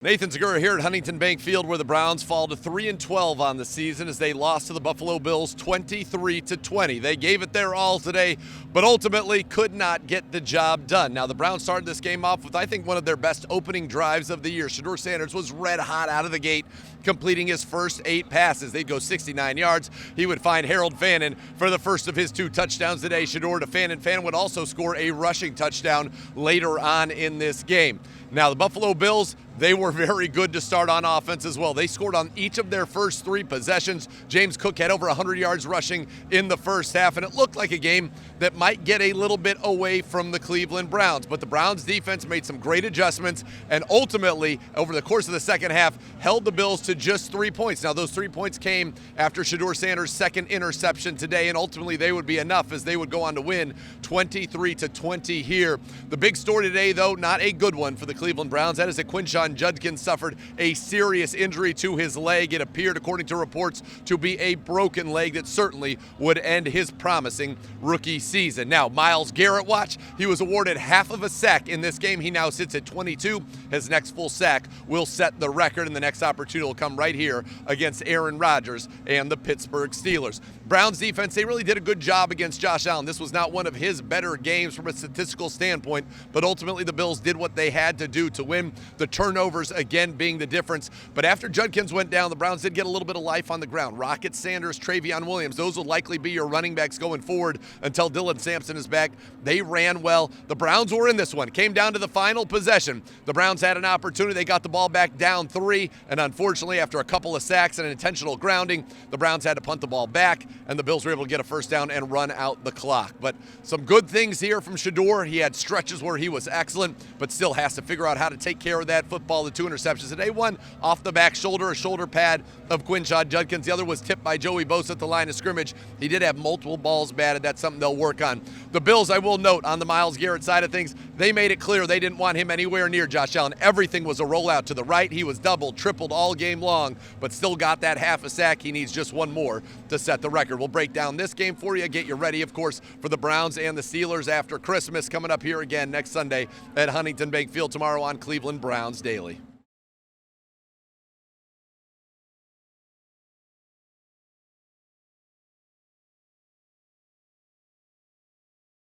Nathan Zegura here at Huntington Bank Field, where the Browns fall to 3-12 on the season as they lost to the Buffalo Bills 23-20. They gave it their all today, but ultimately could not get the job done. Now, the Browns started this game off with, I think, one of their best opening drives of the year. Shedeur Sanders was red hot out of the gate, completing his first 8 passes. They'd go 69 yards. He would find Harold Fannin for the first of his 2 touchdowns today. Shedeur to Fannin. Fannin would also score a rushing touchdown later on in this game. Now, the Buffalo Bills, they were very good to start on offense as well. They scored on each of their first 3 possessions. James Cook had over 100 yards rushing in the first half, and it looked like a game that might get a little bit away from the Cleveland Browns. But the Browns defense made some great adjustments and ultimately, over the course of the second half, held the Bills to just 3 points. Now, those 3 points came after Shedeur Sanders' second interception today, and ultimately they would be enough as they would go on to win 23-20 here. The big story today, though, not a good one for the Cleveland Browns. That is that Quinshon Judkins suffered a serious injury to his leg. It appeared, according to reports, to be a broken leg that certainly would end his promising rookie season. Now, Myles Garrett, watch. He was awarded half of a sack in this game. He now sits at 22. His next full sack will set the record, and the next opportunity will come right here against Aaron Rodgers and the Pittsburgh Steelers. Browns defense, they really did a good job against Josh Allen. This was not one of his better games from a statistical standpoint, but ultimately the Bills did what they had to do to win. The turnovers, again, being the difference. But after Judkins went down, the Browns did get a little bit of life on the ground. Rocket Sanders, Travion Williams, those will likely be your running backs going forward until Dylan Sampson is back. They ran well. The Browns were in this one. Came down to the final possession. The Browns had an opportunity. They got the ball back down 3, and unfortunately, after a couple of sacks and an intentional grounding, the Browns had to punt the ball back, and the Bills were able to get a first down and run out the clock. But some good things here from Shedeur. He had stretches where he was excellent, but still has to figure out how to take care of that football. The 2 interceptions today, one off the back shoulder, a shoulder pad of Quinshon Judkins. The other was tipped by Joey Bosa at the line of scrimmage. He did have multiple balls batted. That's something they'll work on. The Bills, I will note, on the Myles Garrett side of things, they made it clear they didn't want him anywhere near Josh Allen. Everything was a rollout to the right. He was doubled, tripled all game long, but still got that half a sack. He needs just one more to set the record. We'll break down this game for you, get you ready, of course, for the Browns and the Steelers after Christmas, coming up here again next Sunday at Huntington Bank Field tomorrow on Cleveland Browns Daily.